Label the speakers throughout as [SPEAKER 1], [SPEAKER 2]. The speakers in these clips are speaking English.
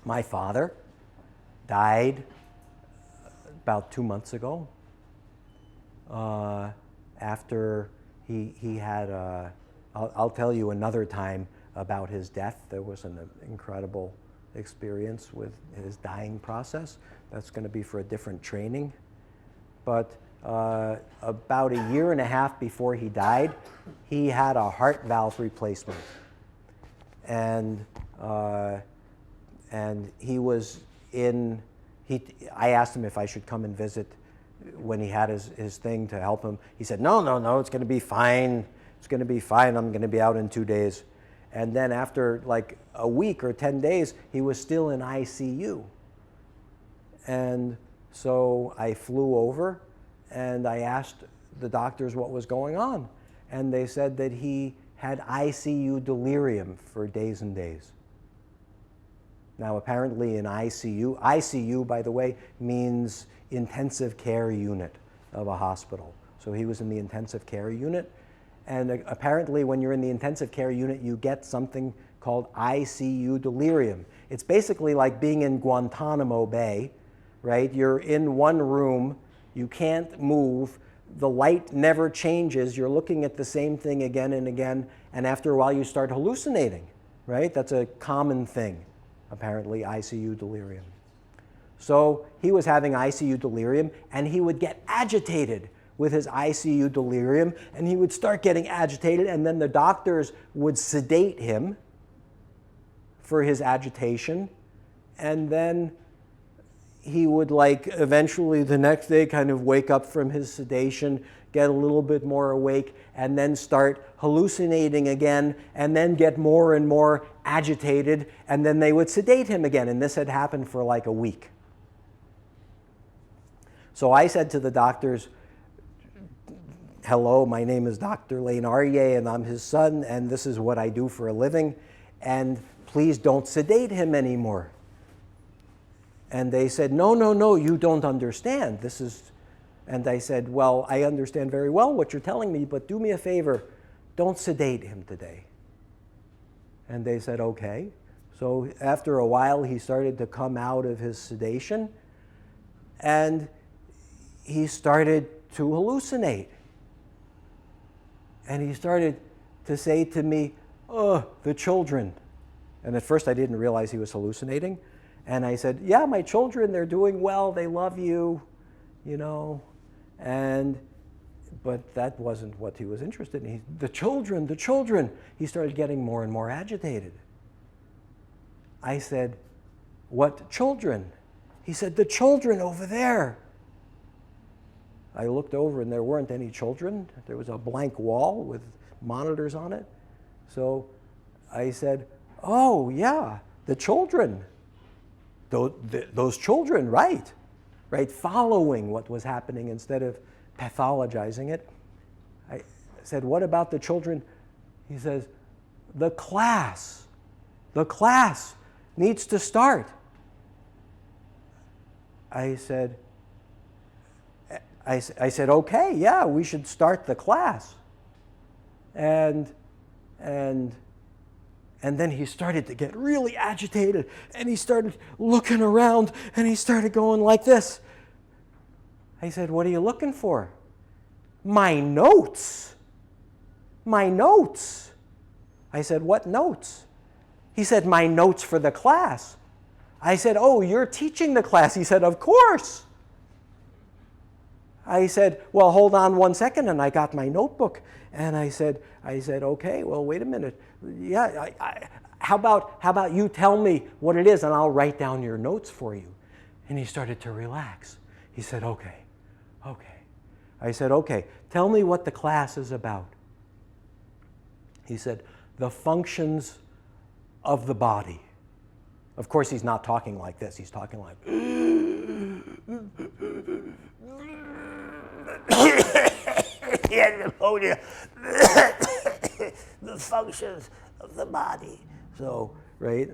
[SPEAKER 1] My father died about 2 months ago after he had I'll tell you another time about his death. There was an incredible experience with his dying process. That's going to be for a different training. But about a year and a half before he died, he had a heart valve replacement. And he was in, I asked him if I should come and visit when he had his thing to help him. He said, no, it's going to be fine. It's going to be fine. I'm going to be out in 2 days. And then after like a week or 10 days, he was still in ICU. And so I flew over and I asked the doctors what was going on. And they said that he had ICU delirium for days and days. Now apparently in ICU, by the way, means intensive care unit of a hospital. So he was in the intensive care unit. And apparently when you're in the intensive care unit, you get something called ICU delirium. It's basically like being in Guantanamo Bay, right? You're in one room, you can't move, the light never changes, you're looking at the same thing again and again, and after a while you start hallucinating, right? That's a common thing, apparently, ICU delirium. So he was having ICU delirium, and he would get agitated with his ICU delirium, and he would start getting agitated, and then the doctors would sedate him for his agitation, and then he would like eventually the next day kind of wake up from his sedation, get a little bit more awake, and then start hallucinating again, and then get more and more agitated, and then they would sedate him again. And this had happened for like a week. So I said to the doctors, hello, my name is Dr. Lane Aryeh, and I'm his son, and this is what I do for a living, and please don't sedate him anymore. And they said, no, you don't understand. This is, and I said, well, I understand very well what you're telling me, but do me a favor, don't sedate him today. And they said, okay. So after a while, he started to come out of his sedation, and he started to hallucinate. And he started to say to me, oh, the children. And at first I didn't realize he was hallucinating. And I said, yeah, my children, they're doing well, they love you, you know. But that wasn't what he was interested in. The children. He started getting more and more agitated. I said, what children? He said, the children over there. I looked over and there weren't any children. There was a blank wall with monitors on it. So I said, oh yeah, the children. Those children, right, following what was happening instead of pathologizing it. I said, what about the children? He says, the class needs to start. I said, okay, yeah, we should start the class. And then he started to get really agitated, and he started looking around, and he started going like this. I said, what are you looking for? My notes. My notes. I said, what notes? He said, my notes for the class. I said, oh, you're teaching the class. He said, of course. I said, well, hold on 1 second, and I got my notebook. And I said, okay, well, wait a minute. Yeah, how about you tell me what it is, and I'll write down your notes for you. And he started to relax. He said, okay. I said, okay, tell me what the class is about. He said, the functions of the body. Of course, he's not talking like this. He's talking like... He had pneumonia. The functions of the body. So, right,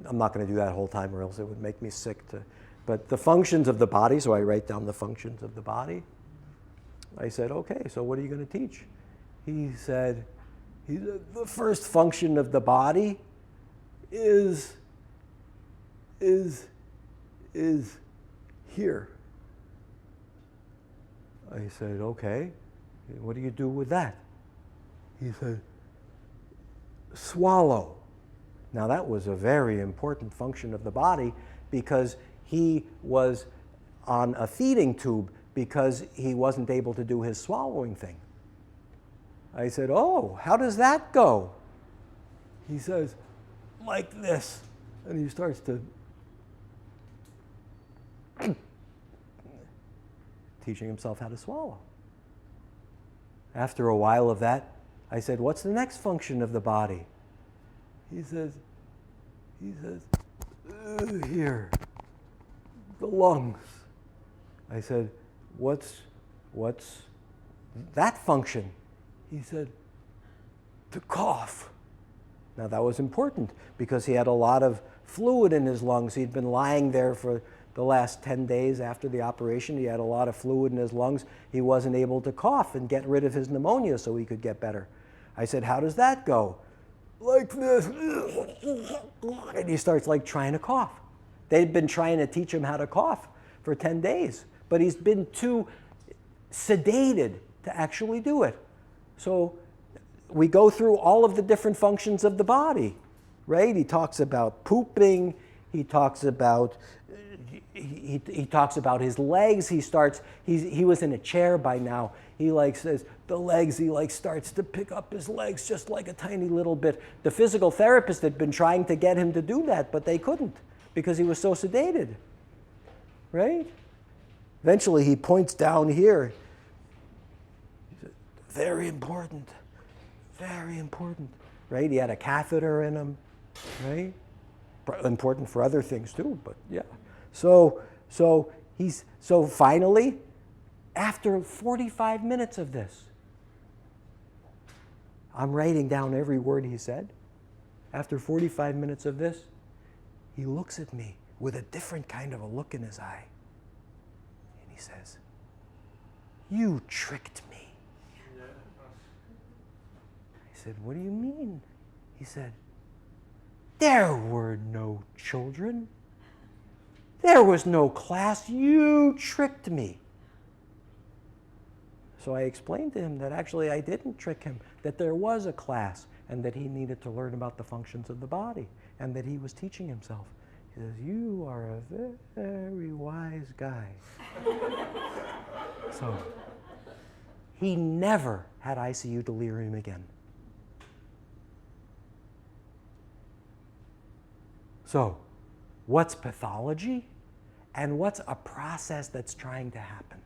[SPEAKER 1] I'm not going to do that whole time or else it would make me sick. But the functions of the body, so I write down the functions of the body. I said, okay, so what are you going to teach? He said, the first function of the body is is here. I said, okay, what do you do with that? He said, swallow. Now that was a very important function of the body because he was on a feeding tube because he wasn't able to do his swallowing thing. I said, oh, how does that go? He says, like this. And he starts to teaching himself how to swallow. After a while of that, I said, what's the next function of the body? He says, here, the lungs. I said, what's that function? He said, to cough. Now that was important because he had a lot of fluid in his lungs. He'd been lying there for the last 10 days after the operation. He had a lot of fluid in his lungs. He wasn't able to cough and get rid of his pneumonia so he could get better. I said, how does that go? Like this. And he starts like trying to cough. They'd been trying to teach him how to cough for 10 days, but he's been too sedated to actually do it. So we go through all of the different functions of the body, right? He talks about pooping. He talks about he talks about his legs. He was in a chair by now. He like says the legs. He like starts to pick up his legs just like a tiny little bit. The physical therapist had been trying to get him to do that, but they couldn't because he was so sedated, right? Eventually, he points down here. He said, very important, right? He had a catheter in him, right? Important for other things too, but yeah. So finally, after 45 minutes of this, I'm writing down every word he said. After 45 minutes of this, he looks at me with a different kind of a look in his eye. And he says, you tricked me. I said, what do you mean? He said, there were no children. There was no class. You tricked me. So I explained to him that actually I didn't trick him, that there was a class and that he needed to learn about the functions of the body and that he was teaching himself. He says, you are a very wise guy. So he never had ICU delirium again. So what's pathology and what's a process that's trying to happen?